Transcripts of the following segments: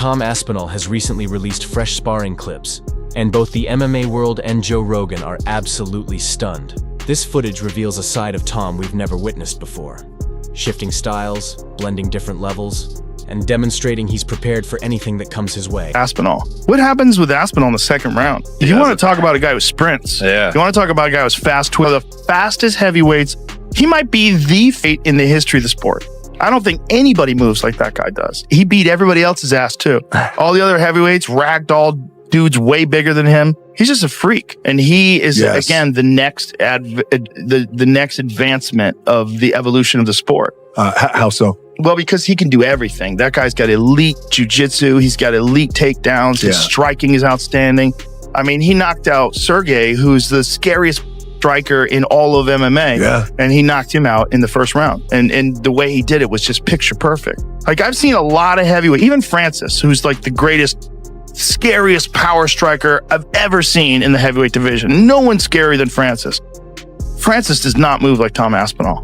Tom Aspinall has recently released fresh sparring clips, and both the MMA world and Joe Rogan are absolutely stunned. This footage reveals a side of Tom we've never witnessed before. Shifting styles, blending different levels, and demonstrating he's prepared for anything that comes his way. Aspinall. What happens with Aspinall in the second round? If you want to talk about a guy who sprints, if you want to talk about a guy who's fast, the fastest heavyweights, he might be the fate in the history of the sport. I don't think anybody moves like that guy does. He beat everybody else's ass too. All the other heavyweights, ragdoll dudes way bigger than him. He's just a freak. And he is, again, the next the next advancement of the evolution of the sport. How so? Well, because he can do everything. That guy's got elite jiu-jitsu. He's got elite takedowns. His striking is outstanding. I mean, he knocked out Sergey, who's the scariest striker in all of MMA, and he knocked him out in the first round. And the way he did it was just picture perfect. Like, I've seen a lot of heavyweight, even Francis, who's like the greatest, scariest power striker I've ever seen in the heavyweight division. No one's scarier than Francis. Francis does not move like Tom Aspinall.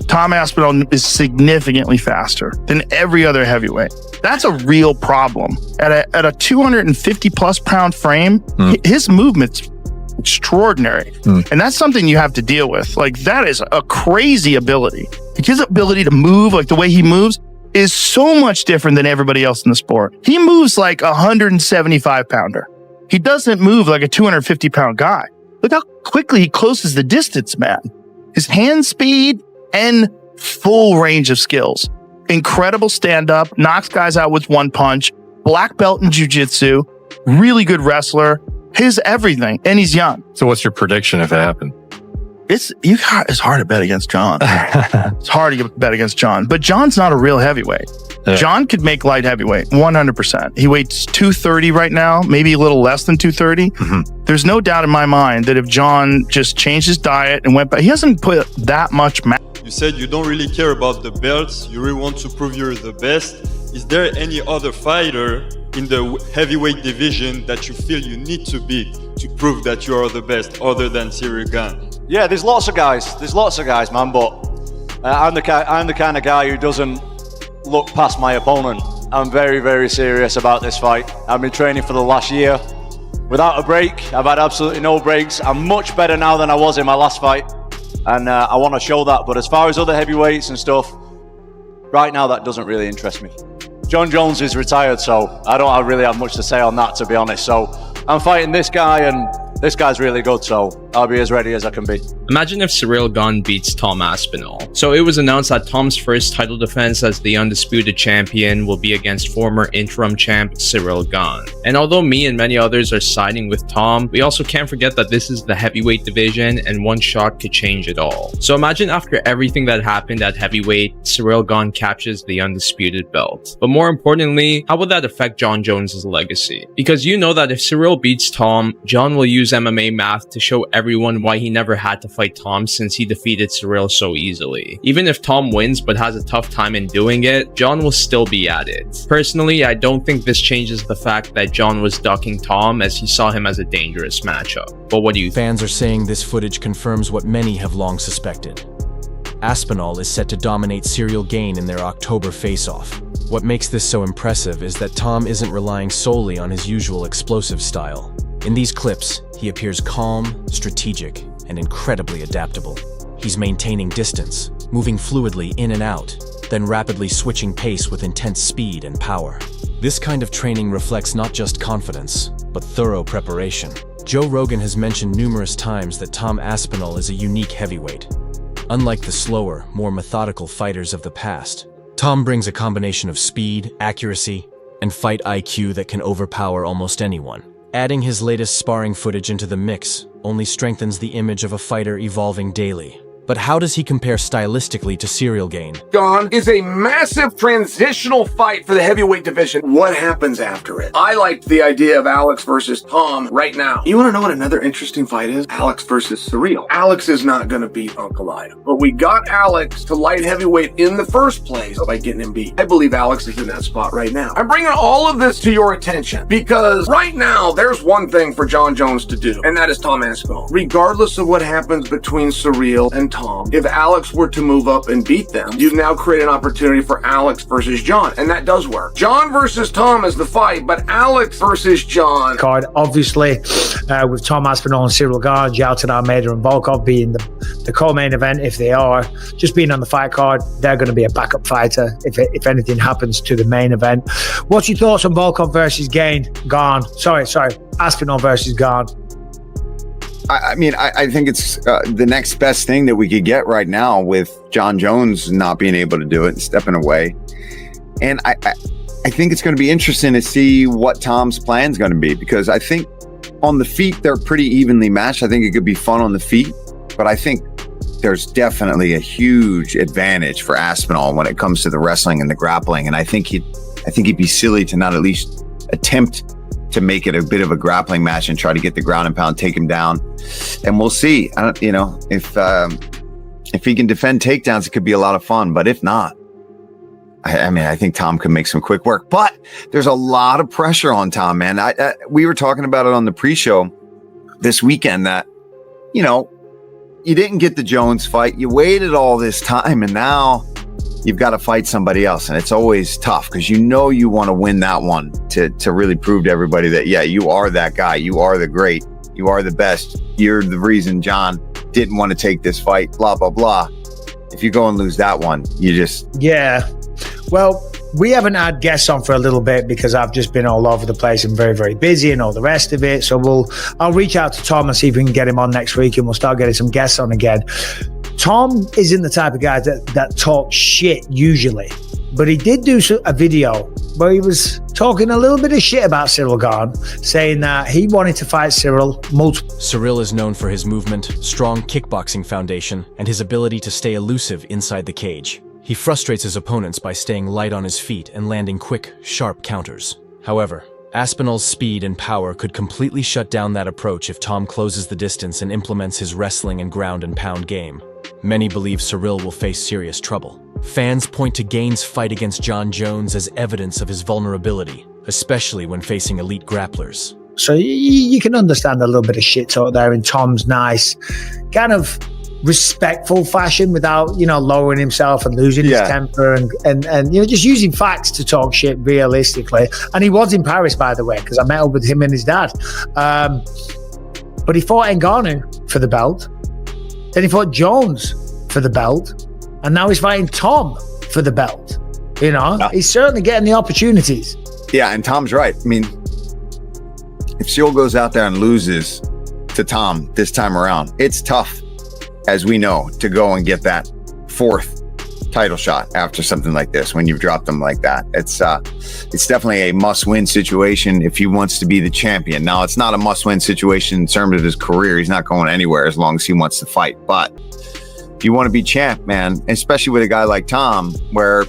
Tom Aspinall is significantly faster than every other heavyweight. That's a real problem. At a 250 plus pound frame, his movement's extraordinary. And that's something you have to deal with. Like, that is a crazy ability. His ability to move, like the way he moves, is so much different than everybody else in the sport. He moves like a 175 pounder. He doesn't move like a 250 pound guy. Look how quickly he closes the distance, man. His hand speed and full range of skills. Incredible stand-up, knocks guys out with one punch, black belt in jiu-jitsu, really good wrestler. His everything, and he's young. So what's your prediction if it happened? It's hard to bet against John. It's hard to bet against John, but John's not a real heavyweight. John could make light heavyweight, 100%. He weighs 230 right now, maybe a little less than 230. There's no doubt in my mind that if John just changed his diet and went back, he hasn't put that much mass. You said you don't really care about the belts. You really want to prove you're the best. Is there any other fighter in the heavyweight division that you feel you need to beat to prove that you are the best, other than Ciryl Gane? Yeah, there's lots of guys. There's lots of guys, man. But I'm the kind of guy who doesn't look past my opponent. I'm very, very serious about this fight. I've been training for the last year without a break. I've had absolutely no breaks. I'm much better now than I was in my last fight, and I want to show that. But as far as other heavyweights and stuff, right now that doesn't really interest me. John Jones is retired, so I don't really have much to say on that, to be honest. So I'm fighting this guy, and this guy's really good, so I'll be as ready as I can be. Imagine if Ciryl Gane beats Tom Aspinall. So it was announced that Tom's first title defense as the undisputed champion will be against former interim champ Ciryl Gane. And although me and many others are siding with Tom, we also can't forget that this is the heavyweight division and one shot could change it all. So imagine after everything that happened at heavyweight, Ciryl Gane captures the undisputed belt. But more importantly, how would that affect John Jones' legacy? Because you know that if Ciryl beats Tom, John will use MMA math to show everyone why he never had to fight Tom since he defeated Ciryl so easily. Even if Tom wins but has a tough time in doing it, John will still be at it. Personally, I don't think this changes the fact that John was ducking Tom as he saw him as a dangerous matchup. But what do you think? Fans are saying this footage confirms what many have long suspected. Aspinall is set to dominate Ciryl Gane in their October face-off. What makes this so impressive is that Tom isn't relying solely on his usual explosive style. In these clips, he appears calm, strategic, and incredibly adaptable. He's maintaining distance, moving fluidly in and out, then rapidly switching pace with intense speed and power. This kind of training reflects not just confidence, but thorough preparation. Joe Rogan has mentioned numerous times that Tom Aspinall is a unique heavyweight. Unlike the slower, more methodical fighters of the past, Tom brings a combination of speed, accuracy, and fight IQ that can overpower almost anyone. Adding his latest sparring footage into the mix only strengthens the image of a fighter evolving daily. But how does he compare stylistically to Ciryl Gane? Gane is a massive transitional fight for the heavyweight division. What happens after it? I liked the idea of Alex versus Tom right now. You want to know what another interesting fight is? Alex versus Ciryl. Alex is not going to beat Uncle Ida, but we got Alex to light heavyweight in the first place by getting him beat. I believe Alex is in that spot right now. I'm bringing all of this to your attention because right now there's one thing for John Jones to do, and that is Tom Aspinall. Regardless of what happens between Ciryl and Tom Tom, if Alex were to move up and beat them, you've now created an opportunity for Alex versus John, and that does work. John versus Tom is the fight, but Alex versus John. Card, obviously, with Tom Aspinall and Ciryl Gane, Jalton Almeida and Volkov being the co-main event, if they are, just being on the fight card, they're going to be a backup fighter if anything happens to the main event. What's your thoughts on Volkov versus Gane? Sorry, Aspinall versus Gane. I think it's the next best thing that we could get right now with John Jones not being able to do it and stepping away. And I think it's going to be interesting to see what Tom's plan is going to be, because I think on the feet, they're pretty evenly matched. I think it could be fun on the feet, but I think there's definitely a huge advantage for Aspinall when it comes to the wrestling and the grappling. And I think he'd be silly to not at least attempt to make it a bit of a grappling match and try to get the ground and pound, take him down. And we'll see. If he can defend takedowns, it could be a lot of fun. But if not, I think Tom can make some quick work. But there's a lot of pressure on Tom, man. We were talking about it on the pre-show this weekend that, you didn't get the Jones fight. You waited all this time, and now you've got to fight somebody else. And it's always tough because you want to win that one to really prove to everybody that, yeah, you are that guy. You are the great. You are the best. You're the reason John didn't want to take this fight, blah, blah, blah. If you go and lose that one, you just... Yeah. Well, we haven't had guests on for a little bit because I've just been all over the place and very, very busy and all the rest of it. So I'll reach out to Tom and see if we can get him on next week, and we'll start getting some guests on again. Tom isn't the type of guy that talks shit usually, but he did do a video where he was talking a little bit of shit about Ciryl Gane, saying that he wanted to fight Ciryl multiple. Ciryl is known for his movement, strong kickboxing foundation, and his ability to stay elusive inside the cage. He frustrates his opponents by staying light on his feet and landing quick, sharp counters. However, Aspinall's speed and power could completely shut down that approach if Tom closes the distance and implements his wrestling and ground and pound game. Many believe Ciryl will face serious trouble. Fans point to Gane's fight against John Jones as evidence of his vulnerability, especially when facing elite grapplers. So you can understand a little bit of shit talk there in Tom's nice, kind of respectful fashion without, lowering himself and losing his temper and just using facts to talk shit realistically. And he was in Paris, by the way, because I met up with him and his dad. But he fought Ngannou for the belt. Then he fought Jones for the belt. And now he's fighting Tom for the belt. He's certainly getting the opportunities. Yeah, and Tom's right. I mean, if Ciryl goes out there and loses to Tom this time around, it's tough, as we know, to go and get that fourth title shot after something like this when you've dropped them like that. It's definitely a must-win situation if he wants to be the champion. Now, it's not a must-win situation in terms of his career. He's not going anywhere as long as he wants to fight. But if you want to be champ, man, especially with a guy like Tom, where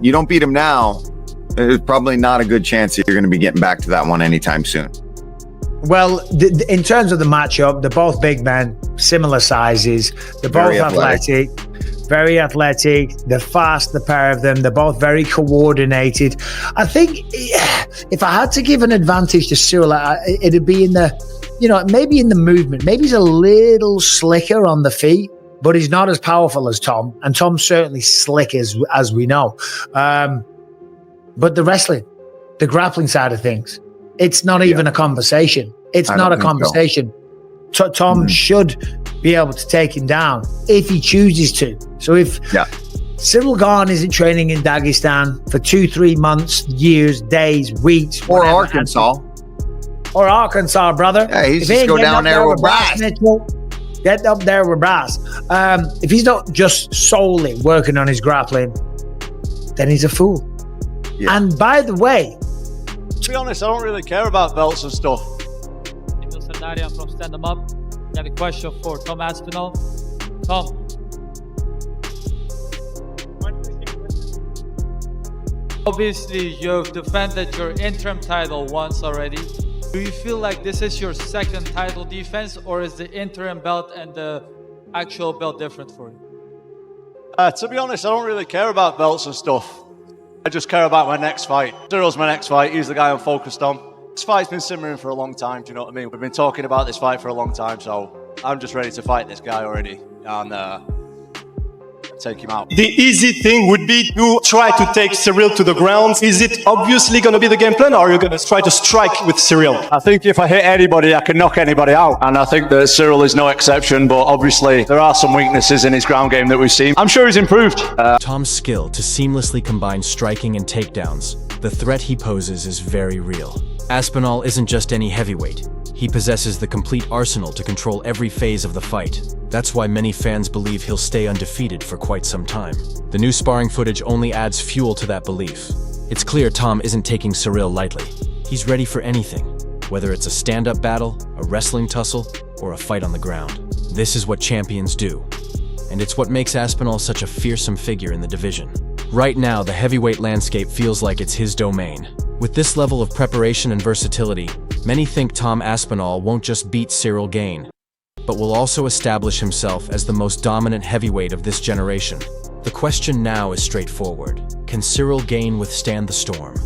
you don't beat him now, there's probably not a good chance that you're going to be getting back to that one anytime soon. Well, in terms of the matchup, they're both big men, similar sizes. They're both athletic, very athletic. They're fast, the pair of them. They're both very coordinated. I think if I had to give an advantage to Ciryl, it'd be in the, maybe in the movement. Maybe he's a little slicker on the feet, but he's not as powerful as Tom. And Tom's certainly slick as we know. But the wrestling, the grappling side of things, it's not even a conversation. It's not a conversation. So. Tom should be able to take him down if he chooses to. So if Ciryl Gane isn't training in Dagestan for 2-3 months, years, days, weeks, or Arkansas, brother. Yeah, he's just go down there with brass. Get up there with brass. If he's not just solely working on his grappling, then he's a fool. Yeah. And by the way, to be honest, I don't really care about belts and stuff. I'm from Stand 'Em Up. I have a question for Tom Aspinall. Tom. Obviously, you've defended your interim title once already. Do you feel like this is your second title defense, or is the interim belt and the actual belt different for you? To be honest, I don't really care about belts and stuff. I just care about my next fight. Cyryl's my next fight. He's the guy I'm focused on. This fight's been simmering for a long time, do you know what I mean? We've been talking about this fight for a long time, so I'm just ready to fight this guy already. And take him out. The easy thing would be to try to take Ciryl to the ground. Is it obviously going to be the game plan, or are you going to try to strike with Ciryl? I think if I hit anybody, I can knock anybody out. And I think that Ciryl is no exception, but obviously there are some weaknesses in his ground game that we've seen. I'm sure he's improved. Tom's skill to seamlessly combine striking and takedowns, the threat he poses is very real. Aspinall isn't just any heavyweight. He possesses the complete arsenal to control every phase of the fight. That's why many fans believe he'll stay undefeated for quite some time. The new sparring footage only adds fuel to that belief. It's clear Tom isn't taking Ciryl lightly. He's ready for anything, whether it's a stand-up battle, a wrestling tussle, or a fight on the ground. This is what champions do, and it's what makes Aspinall such a fearsome figure in the division. Right now, the heavyweight landscape feels like it's his domain. With this level of preparation and versatility, many think Tom Aspinall won't just beat Ciryl Gane, but will also establish himself as the most dominant heavyweight of this generation. The question now is straightforward. Can Ciryl Gane withstand the storm?